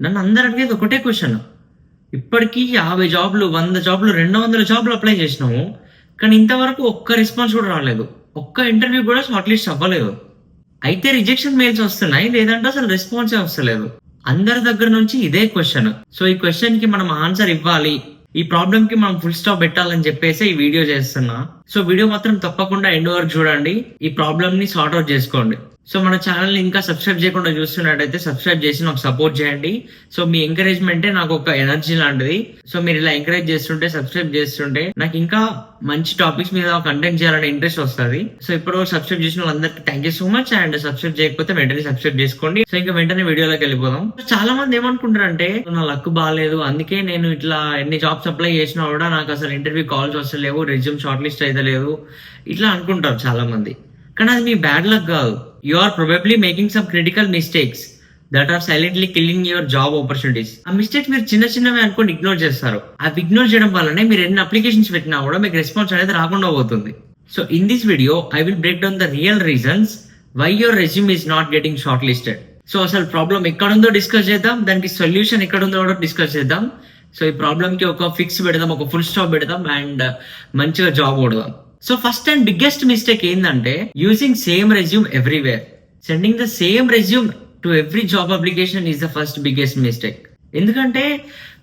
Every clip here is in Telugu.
నన్ను అందరు అడిగేది ఒకటే క్వశ్చన్. ఇప్పటికీ 50 జాబ్లు, 100 జాబ్లు, 200 జాబ్లు అప్లై చేసినాము. కానీ ఇంతవరకు ఒక్క రెస్పాన్స్ కూడా రాలేదు. ఒక్క ఇంటర్వ్యూ కూడా షార్ట్ లిస్ట్ అవ్వలేదు. అయితే రిజెక్షన్ మెయిల్స్ వస్తున్నాయి, లేదంటే అసలు రెస్పాన్సే వస్తలేదు. అందరి దగ్గర నుంచి ఇదే క్వశ్చన్. సో ఈ క్వశ్చన్ కి మనం ఆన్సర్ ఇవ్వాలి, ఈ ప్రాబ్లమ్ కి మనం ఫుల్ స్టాప్ పెట్టాలని చెప్పేసి ఈ వీడియో చేస్తున్నా. సో వీడియో మాత్రం తప్పకుండా ఎండ్ వరకు చూడండి, ఈ ప్రాబ్లమ్ ని సార్ట్ అవుట్ చేసుకోండి. సో మన ఛానల్ ని ఇంకా సబ్స్క్రైబ్ చేయకుండా చూస్తున్నట్టయితే సబ్స్క్రైబ్ చేసి నాకు సపోర్ట్ చేయండి. సో మీ ఎంకరేజ్మెంటే నాకు ఒక ఎనర్జీ లాంటిది. సో మీరు ఇలా ఎంకరేజ్ చేస్తుంటే, సబ్స్క్రైబ్ చేస్తుంటే నాకు ఇంకా మంచి టాపిక్స్ మీద కంటెంట్ చేయాలనే ఇంట్రెస్ట్ వస్తుంది. సో ఇప్పుడు సబ్స్క్రైబ్ చేసిన వాళ్ళందరికీ thank you so much. And subscribe చేయకపోతే వెంటనే సబ్స్క్రైబ్ చేసుకోండి. సో ఇంకా వెంటనే వీడియోలోకి వెళ్ళిపోదాం. చాలా మంది ఏమనుకుంటారంటే నా లక్ బాగాలేదు, అందుకే నేను ఇట్లా ఎన్ని జాబ్స్ అప్లై చేసినా కూడా నాకు అసలు ఇంటర్వ్యూ కాల్స్ వస్తలేవు, రెజ్యూమ్ షార్ట్ లిస్ట్ అయితే లేదు, ఇట్లా అనుకుంటారు చాలా మంది. కానీ అది మీ బ్యాడ్ లక్ కాదు. You are probably making some critical mistakes that are silently killing your job opportunities. ఆ మిస్టేక్స్ మీరు చిన్న చిన్నవి అనుకోండి ఇగ్నోర్ చేస్తారు. అవి ఇగ్నోర్ చేయడం వల్లనే మీరు ఎన్ని అప్లికేషన్స్ పెట్టినా కూడా మీకు రెస్పాన్స్ అనేది రాకుండా పోతుంది. So in this video I will break down the real reasons why your resume is not getting short listed. So అసలు ప్రాబ్లం ఎక్కడ ఉందో డిస్కస్ చేద్దాం, దానికి సొల్యూషన్ ఎక్కడ ఉందో కూడా డిస్కస్ చేద్దాం. సో ఈ ప్రాబ్లమ్ కి ఒక ఫిక్స్ పెడదాం, ఒక ఫుల్ స్టాప్ పెడదాం అండ్ మంచిగా జాబ్ కొడదాం. So first and biggest mistake ఏంటంటే using same resume everywhere. Sending the same resume to every job application is the first biggest mistake. ఎందుకంటే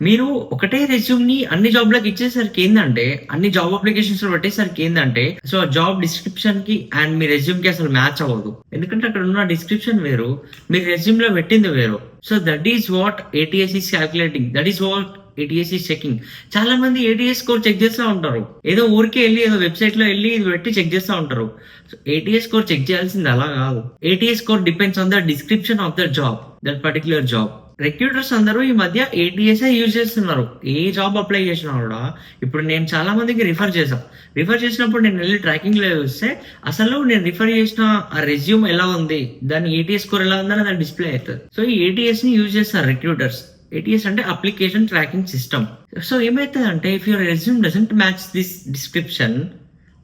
మీరు ఒకటే రెజ్యూమ్ ని అన్ని జాబ్లకు ఇచ్చేసరికి ఏంటంటే, అన్ని జాబ్ అప్లికేషన్స్ లో పెట్టేసరికి ఏంటంటే, సో ఆ జాబ్ డిస్క్రిప్షన్ కి అండ్ మీ రెజ్యూమ్ కి అసలు మ్యాచ్ అవ్వదు. ఎందుకంటే అక్కడ ఉన్న డిస్క్రిప్షన్ వేరు, మీ రెజ్యూమ్ లో పెట్టింది వేరు. So that is what ATS is calculating, that is what ATS is checking. చాలా మంది ATS స్కోర్ చెక్ చేస్తూ ఉంటారు, ఏదో ఊరికే వెళ్ళి ఏదో వెబ్సైట్ లో వెళ్ళి ఇది పెట్టి చెక్ చేస్తూ ఉంటారు. సో ATS స్కోర్ చెక్ చేయాల్సింది అలా కాదు. ATS score depends on the description of the job, that particular job. Recruiters అందరూ ఈ మధ్య ATS యూజ్ చేస్తున్నారు. ఏ జాబ్ అప్లై చేసినా కూడా ఇప్పుడు నేను చాలా మందికి రిఫర్ చేసినప్పుడు నేను వెళ్ళి ట్రాకింగ్ లో చూస్తే అసలు నేను రిఫర్ చేసిన ఆ రెజ్యూమ్ ఎలా ఉంది, దాని ATS స్కోర్ ఎలా ఉందని దాని డిస్ప్లే అవుతుంది. సో ఈ ATS ని యూజ్ చేస్తారు రిక్రూటర్స్. ATS అంటే అప్లికేషన్ ట్రాకింగ్ సిస్టమ్. సో ఏమైతుంది అంటే, if your resume doesn't match this description,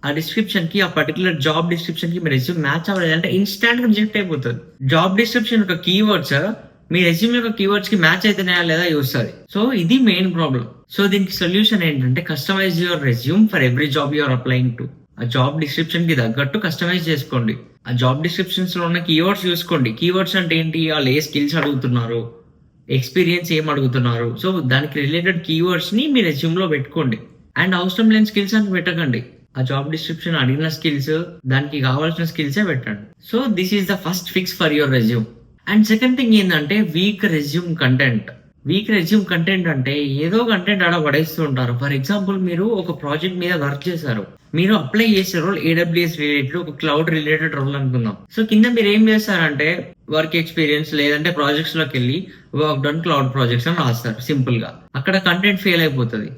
ఆ డిస్క్రిప్షన్ కి, ఆ పర్టికులర్ జాబ్ డిస్క్రిప్షన్ కి మీ రెజ్యూమ్ మ్యాచ్ అవ్వలేదు అంటే ఇన్స్టాంట్ గా రిజెక్ట్ అయిపోతుంది. జాబ్ డిస్క్రిప్షన్ యొక్క కీవర్డ్స్ మీ రెజ్యూమ్ యొక్క కీవర్డ్స్ కి మ్యాచ్ అయితేనే లేదా చూస్తుంది. సో ఇది మెయిన్ ప్రాబ్లం. సో దీనికి సొల్యూషన్ ఏంటంటే, customize your resume for every job you're applying to. ఆ జాబ్ డిస్క్రిప్షన్ కి తగ్గట్టు కస్టమైజ్ చేసుకోండి. ఆ జాబ్ డిస్క్రిప్షన్స్ లో ఉన్న కీవర్డ్స్ చూసుకోండి. కీవర్డ్స్ అంటే ఏంటి, వాళ్ళు ఏ స్కిల్స్ అడుగుతున్నారు, ఎక్స్పీరియన్స్ ఏం అడుగుతున్నారు, సో దానికి రిలేటెడ్ కీవర్డ్స్ ని మీ రెజ్యూమ్ లో పెట్టుకోండి. అండ్ అవసరం లేని స్కిల్స్ అని పెట్టకండి. ఆ జాబ్ డిస్క్రిప్షన్ అడిగిన స్కిల్స్, దానికి కావాల్సిన స్కిల్సే పెట్టండి. So this is the first fix for your resume. And second thing ఏంటంటే, weak resume content. Weak resume content అంటే ఏదో కంటెంట్ ఆడ పడేస్తూ ఉంటారు. ఫర్ ఎగ్జాంపుల్, మీరు ఒక ప్రాజెక్ట్ మీద వర్క్ చేశారు, మీరు అప్లై చేసే రోల్ AWS రిలేటెడ్, ఒక క్లౌడ్ రిలేటెడ్ రోల్ అనుకుందాం. సో కింద మీరు ఏం చేస్తారంటే, వర్క్ ఎక్స్పీరియన్స్ లేదంటే ప్రాజెక్ట్స్ లోకి వెళ్ళి వర్క్ డన్ క్లౌడ్ ప్రాజెక్ట్స్ అని రాస్తారు సింపుల్ గా. అక్కడ కంటెంట్ ఫెయిల్ అయిపోతుంది.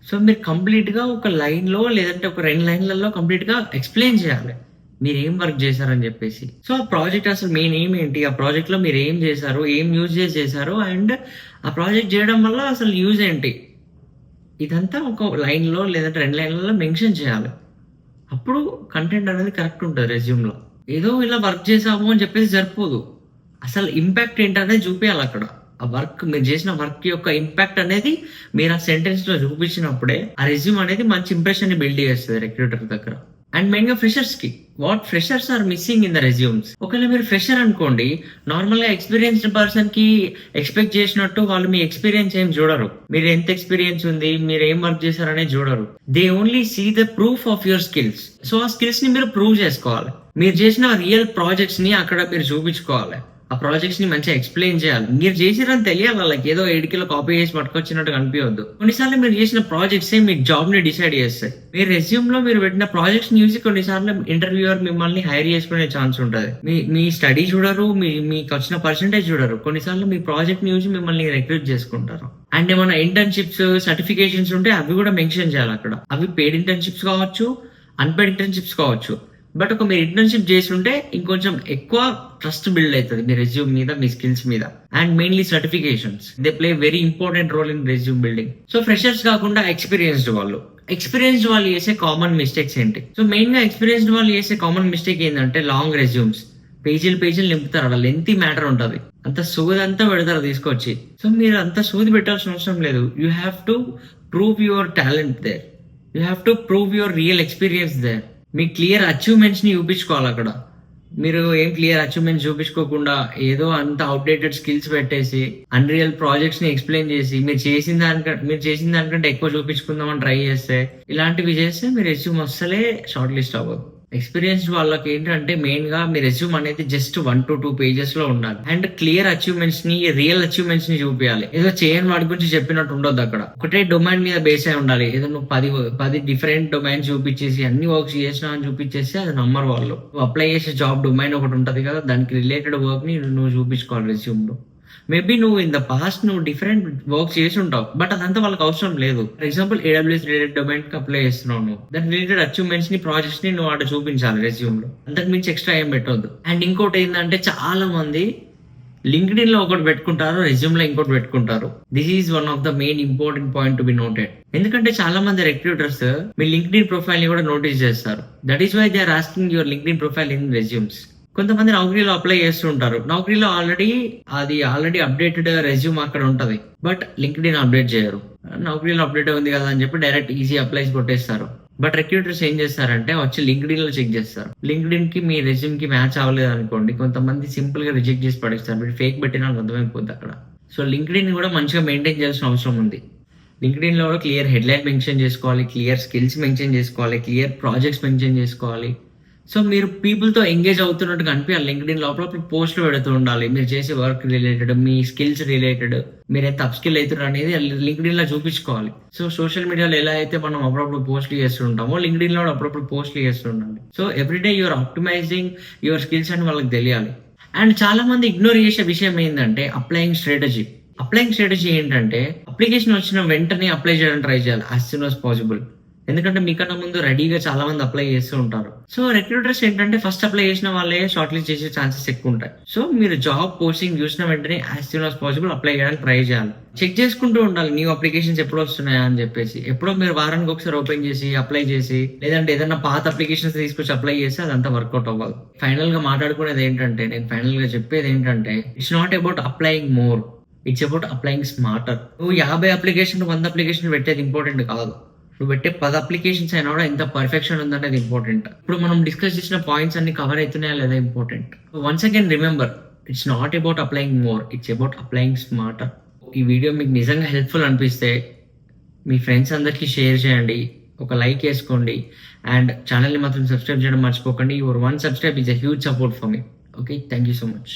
సో మీరు కంప్లీట్ గా ఒక లైన్ లో లేదంటే ఒక 2 లైన్లలో కంప్లీట్ గా ఎక్స్ప్లెయిన్ చేయాలి మీరు ఏం వర్క్ చేశారని చెప్పేసి. సో ఆ ప్రాజెక్ట్ అసలు మెయిన్ ఏం ఏంటి, ఆ ప్రాజెక్ట్ లో మీరు ఏం చేశారు, ఏం యూజ్ చేశారు, అండ్ ఆ ప్రాజెక్ట్ చేయడం వల్ల అసలు యూజ్ ఏంటి, ఇదంతా ఒక లైన్ లో లేదంటే 2 లైన్లలో మెన్షన్ చేయాలి. అప్పుడు కంటెంట్ అనేది కరెక్ట్ ఉంటుంది రెజ్యూమ్ లో. ఏదో ఇలా వర్క్ చేసాము అని చెప్పేసి సరిపోదు, అసలు ఇంపాక్ట్ ఏంటనేది చూపించాలి అక్కడ. ఆ వర్క్, మీరు చేసిన వర్క్ యొక్క ఇంపాక్ట్ అనేది మీరు ఆ సెంటెన్స్ లో చూపించినప్పుడే ఆ రెజ్యూమ్ అనేది మంచి ఇంప్రెషన్ ని బిల్డ్ చేస్తుంది రిక్రూటర్ దగ్గర. అండ్ మెయిన్ గా ఫ్రెషర్స్ కి, what freshers are missing in the resumes. ఒకవేళ మీరు ఫ్రెషర్ అనుకోండి, నార్మల్ గా ఎక్స్పీరియన్స్డ్ పర్సన్ కి ఎక్స్పెక్ట్ చేసినట్టు వాళ్ళు మీ ఎక్స్పీరియన్స్ ఏం చూడరు, మీరు ఎంత ఎక్స్పీరియన్స్ ఉంది, మీరు ఏం వర్క్ చేశారనేది చూడరు. They only see the proof of your skills. So ఆ స్కిల్స్ ని మీరు ప్రూవ్ చేసుకోవాలి. మీరు చేసిన రియల్ ప్రాజెక్ట్స్ ని అక్కడ మీరు చూపించుకోవాలి. ఆ ప్రాజెక్ట్స్ ని మంచిగా ఎక్స్ప్లెయిన్ చేయాలి. మీరు చేసిరని తెలియాలి వాళ్ళకి, ఏదో 7 కిలో కాపీ చేసి పట్టుకొచ్చినట్టు కనిపించద్దు. కొన్నిసార్లు మీరు చేసిన ప్రాజెక్ట్స్ మీ జాబ్ ని డిసైడ్ చేస్తాయి. మీ రెజ్యూమ్ లో మీరు పెట్టిన ప్రాజెక్ట్స్ ని చూసి కొన్నిసార్లు ఇంటర్వ్యూయర్ మిమ్మల్ని హైర్ చేసుకునే ఛాన్స్ ఉంటుంది. మీ స్టడీ చూడరు, మీకు వచ్చిన పర్సెంటేజ్ చూడరు, కొన్నిసార్లు మీ ప్రాజెక్ట్ ని చూసి మిమ్మల్ని రిక్రూట్ చేసుకుంటారు. అండ్ ఏమైనా ఇంటర్న్షిప్స్, సర్టిఫికేషన్స్ ఉంటే అవి కూడా మెన్షన్ చేయాలి అక్కడ. అవి పెయిడ్ ఇంటర్న్షిప్స్ కావచ్చు, అన్పెయిడ్ ఇంటర్న్షిప్స్ కావచ్చు. బట్ ఒక మీరు ఇంటర్న్షిప్ చేసి ఉంటే ఇంకొంచెం ఎక్కువ ట్రస్ట్ బిల్డ్ అవుతుంది మీ రెజ్యూమ్ మీద, మీ స్కిల్స్ మీద. And mainly certifications, they play very important role in resume building. So freshers కాకుండా ఎక్స్పీరియన్స్డ్ వాళ్ళు చేసే కామన్ మిస్టేక్స్ ఏంటి? సో మెయిన్ గా ఎక్స్పీరియన్స్డ్ వాళ్ళు చేసే కామన్ మిస్టేక్ ఏంటంటే, లాంగ్ రెజ్యూమ్స్, పేజీలు నింపుతారు. అలా లెంతీ మ్యాటర్ ఉంటుంది. అంత సోది అంతా పెడతారు తీసుకొచ్చి. సో మీరు అంత సోది పెట్టాల్సిన అవసరం లేదు. You have to prove your talent there. You have to prove your real experience there. మీ క్లియర్ అచీవ్మెంట్స్ ని చూపించుకోవాలి అక్కడ. మీరు ఏం క్లియర్ అచీవ్మెంట్స్ చూపించుకోకుండా ఏదో అంత అవుట్డేటెడ్ స్కిల్స్ పెట్టేసి అన్రియల్ ప్రాజెక్ట్స్ ని ఎక్స్ప్లెయిన్ చేసి మీరు చేసిన దానికంటే ఎక్కువ చూపించుకుందామని ట్రై చేస్తే, ఇలాంటివి చేస్తే మీ రెజ్యూమ్ అస్సలే షార్ట్ లిస్ట్ అవ్వదు. ఎక్స్పీరియన్స్ వాళ్ళకి ఏంటంటే మెయిన్ గా మీ రెజ్యూమ్ అనేది జస్ట్ 1 to 2 pages లో ఉండాలి. అండ్ క్లియర్ అచీవ్మెంట్స్ ని, రియల్ అచీవ్మెంట్స్ ని చూపించాలి. ఏదో చేయని వాడి గురించి చెప్పినట్టు ఉండొద్దు అక్కడ. ఒకటే డొమైన్ మీద బేస్ అయి ఉండాలి. ఏదో నువ్వు 10 డిఫరెంట్ డొమైన్స్ చూపించేసి అన్ని వర్క్స్ చేసినా అని చూపించేస్తే అది నమ్మరు వాళ్ళు. నువ్వు అప్లై చేసే జాబ్ డొమైన్ ఒకటి ఉంటది కదా, దానికి రిలేటెడ్ వర్క్ ని నువ్వు చూపించుకోవాలి రెజ్యూమ్ లో. మేబీ నువ్వు ఇన్ ద పాస్ట్ నువ్వు డిఫరెంట్ వర్క్ చేసి ఉంటావు, బట్ అదంతా వాళ్ళకి అవసరం లేదు. For example AWS related domain కి అప్లై చేస్తున్నావు నువ్వు, దాని రిలేటెడ్ అచీవ్మెంట్స్ ని, ప్రాజెక్ట్స్ ని నువ్వు అక్కడ చూపించాలి రెజ్యూమ్ లో. అంతకు మించి ఎక్స్ట్రా ఏం పెట్టొద్దు. అండ్ ఇంకోటి ఏంటంటే చాలా మంది లింక్డ్ఇన్ లో ఒకటి పెట్టుకుంటారు, రెజ్యూమ్ లో ఇంకోటి పెట్టుకుంటారు. This is one of the main important point to be noted. ఎందుకంటే చాలా మంది రిక్రూటర్స్ మీ లింక్డ్ఇన్ ప్రొఫైల్ ని కూడా నోటీస్ చేస్తారు. That is why they are asking your LinkedIn profile in resumes. కొంతమంది నౌకరీలో అప్లై చేస్తుంటారు. నౌకరీలో ఆల్రెడీ అప్డేటెడ్ రెజ్యూమ్ అక్కడ ఉంటది, బట్ లింక్డ్ఇన్ అప్డేట్ చేయరు. నౌకరీలో అప్డేట్ ఉంది కదా అని చెప్పి డైరెక్ట్ ఈజీ అప్లైస్ కొట్టేస్తారు. బట్ రిక్రూటర్స్ ఏం చేస్తారంటే వచ్చి లింక్డ్ఇన్ లో చెక్ చేస్తారు. లింక్డ్ఇన్ కి మీ రెజ్యూమ్ కి మ్యాచ్ అవ్వలేదు అనుకోండి, కొంతమంది సింపుల్ గా రిజెక్ట్ చేసి పడేస్తారు. మీరు ఫేక్ పెట్టినా అర్థమైపోద్ది అక్కడ. సో లింక్డ్ఇన్ కూడా మంచిగా మెయింటైన్ చేయాల్సిన అవసరం ఉంది. లింక్డ్ఇన్ లో కూడా క్లియర్ హెడ్లైన్ మెన్షన్ చేసుకోవాలి, క్లియర్ స్కిల్స్ మెన్షన్ చేసుకోవాలి, క్లియర్ ప్రాజెక్ట్స్ మెన్షన్ చేసుకోవాలి. సో మీరు పీపుల్ తో ఎంగేజ్ అవుతున్నట్టు కనిపించాలి. లింక్డ్ఇన్ లోపల పోస్టులు పెడుతూ ఉండాలి. మీరు చేసే వర్క్ రిలేటెడ్, మీ స్కిల్స్ రిలేటెడ్, మీరు ఎంత అప్ స్కిల్ అవుతున్నారు అనేది లింక్డ్ఇన్ లో చూపించుకోవాలి. సో సోషల్ మీడియాలో ఎలా అయితే మనం అప్పుడప్పుడు పోస్టులు చేస్తుంటామో, లింక్డ్ఇన్ లో అప్పుడప్పుడు పోస్టులు చేస్తుండాలి. So everyday you're optimizing your skills అని వాళ్ళకి తెలియాలి. అండ్ చాలా మంది ఇగ్నోర్ చేసే విషయం ఏంటంటే అప్లయింగ్ స్ట్రాటజీ. అప్లయింగ్ స్ట్రాటజీ ఏంటంటే అప్లికేషన్ వచ్చిన వెంటనే అప్లై చేయడానికి ట్రై చేయాలి యాజ్ సూన్ యాజ్ పాసిబుల్. ఎందుకంటే మీకన్నా ముందు రెడీగా చాలా మంది అప్లై చేస్తూ ఉంటారు. సో రిక్రూటర్స్ ఏంటంటే ఫస్ట్ అప్లై చేసిన వాళ్ళే షార్ట్ లిస్ట్ చేసే ఛాన్సెస్ ఎక్కువ ఉంటాయి. సో మీరు జాబ్ పోస్టింగ్ చూసిన వెంటనే as soon as possible apply చేయడానికి ట్రై చేయాలి. చెక్ చేసుకుంటూ ఉండాలి న్యూ అప్లికేషన్స్ ఎప్పుడు వస్తున్నాయా అని చెప్పేసి. ఎప్పుడో మీరు వారానికి ఒకసారి ఓపెన్ చేసి అప్లై చేసి, లేదంటే ఏదైనా పాత అప్లికేషన్స్ తీసుకొచ్చి అప్లై చేసి అదంతా వర్కౌట్ అవ్వాలి. ఫైనల్ గా మాట్లాడుకునేది ఏంటంటే, నేను ఫైనల్ గా చెప్పేది ఏంటంటే, it's not about applying more, it's about applying smarter. నువ్వు 50 అప్లికేషన్ 100 అప్లికేషన్ పెట్టేది ఇంపార్టెంట్ కాదు. నువ్వు పెట్టే 10 అప్లికేషన్స్ అయినా కూడా ఎంత పర్ఫెక్షన్ ఉందనేది ఇంపార్టెంట్. ఇప్పుడు మనం డిస్కస్ చేసిన పాయింట్స్ అన్ని కవర్ అవుతున్నాయా లేదా important. Once again remember, it's not about applying more, it's about applying smarter. ఈ వీడియో మీకు నిజంగా హెల్ప్ఫుల్ అనిపిస్తే మీ ఫ్రెండ్స్ అందరికీ షేర్ చేయండి, ఒక లైక్ వేసుకోండి, అండ్ ఛానల్ని మాత్రం సబ్స్క్రైబ్ చేయడం మర్చిపోకండి. Your 1 subscribe is a huge support for me. Okay, thank you so much.